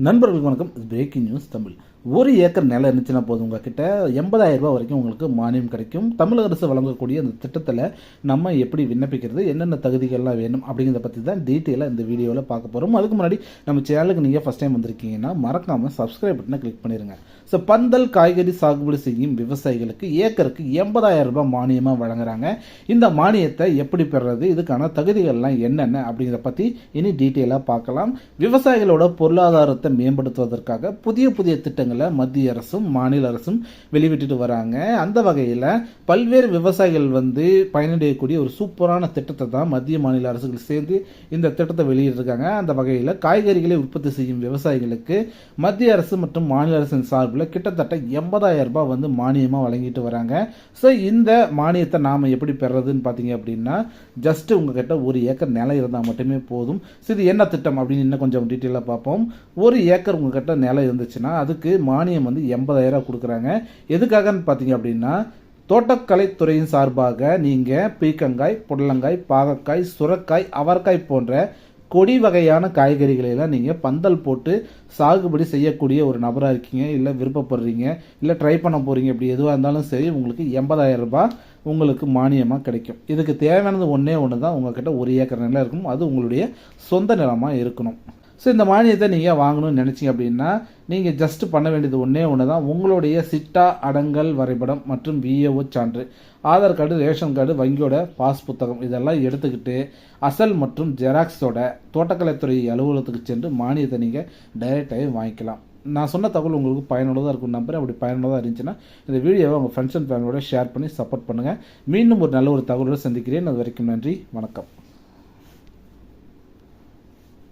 நண்பர்களுக்கு வணக்கம். Breaking news Tamil. 1 acre நிலம் இருந்துச்சுன்னா போதும், உங்ககிட்ட 80,000 ரூபாய் வரைக்கும் உங்களுக்கு மானியம் கிடைக்கும். தமிழக அரசு வழங்கக்கூடிய அந்த திட்டத்தில் நம்ம எப்படி விண்ணப்பிக்கிறது, என்னென்ன தகுதிகள்லாம் வேணும் அப்படிங்கிறத பற்றி தான் டீட்டெயிலாக இந்த வீடியோவில் பார்க்க போகிறோம். அதுக்கு முன்னாடி நம்ம சேனலுக்கு நீங்கள் ஃபஸ்ட் டைம் வந்திருக்கீங்கன்னா மறக்காமல் சப்ஸ்கிரைப் பட்டனை கிளிக் பண்ணிடுங்க. ஸோ பந்தல் காய்கறி சாகுபடி செய்யும் விவசாயிகளுக்கு ஏக்கருக்கு 80,000 ரூபாய் மானியமாக வழங்குறாங்க. இந்த மானியத்தை எப்படி பெறுறது, இதுக்கான தகுதிகள்லாம் என்னென்ன அப்படிங்கிறத பற்றி இனி டீட்டெயிலாக பார்க்கலாம். விவசாயிகளோட பொருளாதாரத்தை மேம்படுத்துவதற்காக புதிய புதிய திட்டங்களை மத்திய அரசும் மாநில அரசும் வெளியிட்டு வராங்க. அந்த வகையில் பல்வேறு விவசாயிகள் பயனடையக்கூடிய ஒரு சூப்பரான திட்டத்தை தான் மத்திய மாநில அரசுகள் சேர்ந்து இந்த திட்டத்தை வெளியிட்டிருக்காங்க. அந்த வகையில் காய்கறிகளை உற்பத்தி செய்யும் விவசாயிகளுக்கு மத்திய அரசு மற்றும் மாநில அரசின் சார்பில் கிட்டத்தட்ட 80,000 ரூபாய் மானியமாக வழங்கிட்டு வராங்க. ஸோ இந்த மானியத்தை நாம் எப்படி பெறதுன்னு பார்த்தீங்க அப்படின்னா, ஜஸ்ட் உங்ககிட்ட 1 ஏக்கர் நிலம் இருந்தால் மட்டுமே போதும். ஸோ இது என்ன திட்டம் அப்படின்னு இன்னும் கொஞ்சம் டீட்டெயிலாக பார்ப்போம். 1 ஏக்கர் உங்ககிட்ட நிலம் இருந்துச்சுன்னா அதுக்கு மானியம் 80,000 கொடுக்குறாங்க. எதுக்காகன்னு பார்த்தீங்க அப்படின்னா, தோட்டக்கலைத்துறையின் சார்பாக நீங்கள் பீக்கங்காய், புடலங்காய், பாகக்காய், சுரக்காய், அவரைக்காய் போன்ற கொடி வகையான காய்கறிகளெல்லாம் நீங்கள் பந்தல் போட்டு சாகுபடி செய்யக்கூடிய ஒரு நபராக இருக்கீங்க, இல்லை விருப்பப்படுறீங்க, இல்லை ட்ரை பண்ண போகிறீங்க, இப்படி எதுவாக இருந்தாலும் சரி, உங்களுக்கு 80,000 ரூபாய் உங்களுக்கு மானியமாக கிடைக்கும். இதுக்கு தேவையானது ஒன்றே ஒன்று தான், உங்கள்கிட்ட 1 ஏக்கர் நிலம் இருக்கும், அது உங்களுடைய சொந்த நிலமாக இருக்கணும். ஸோ இந்த மானியத்தை நீங்கள் வாங்கணும்னு நினச்சிங்க அப்படின்னா, நீங்கள் ஜஸ்ட் பண்ண வேண்டியது ஒன்றே ஒன்று தான். உங்களுடைய சிட்டா அடங்கல் வரைபடம் மற்றும் விஏஓ சான்று, ஆதார் கார்டு, ரேஷன் கார்டு, வங்கியோட பாஸ் புத்தகம் இதெல்லாம் எடுத்துக்கிட்டு அசல் மற்றும் ஜெராக்ஸோட தோட்டக்கலைத்துறை அலுவலகத்துக்கு சென்று மானியத்தை நீங்கள் டைரெக்டாகவே வாங்கிக்கலாம். நான் சொன்ன தகவல் உங்களுக்கு பயனுள்ளதாக இருக்கும் நம்பர். அப்படி பயனுள்ளதாக இருந்துச்சுன்னா இந்த வீடியோவை உங்கள் ஃப்ரெண்ட்ஸ் அண்ட் ஃபேமிலியோட ஷேர் பண்ணி சப்போர்ட் பண்ணுங்கள். மீண்டும் ஒரு நல்ல ஒரு தகவலோடு சந்திக்கிறேன். அது வரைக்கும் நன்றி, வணக்கம்.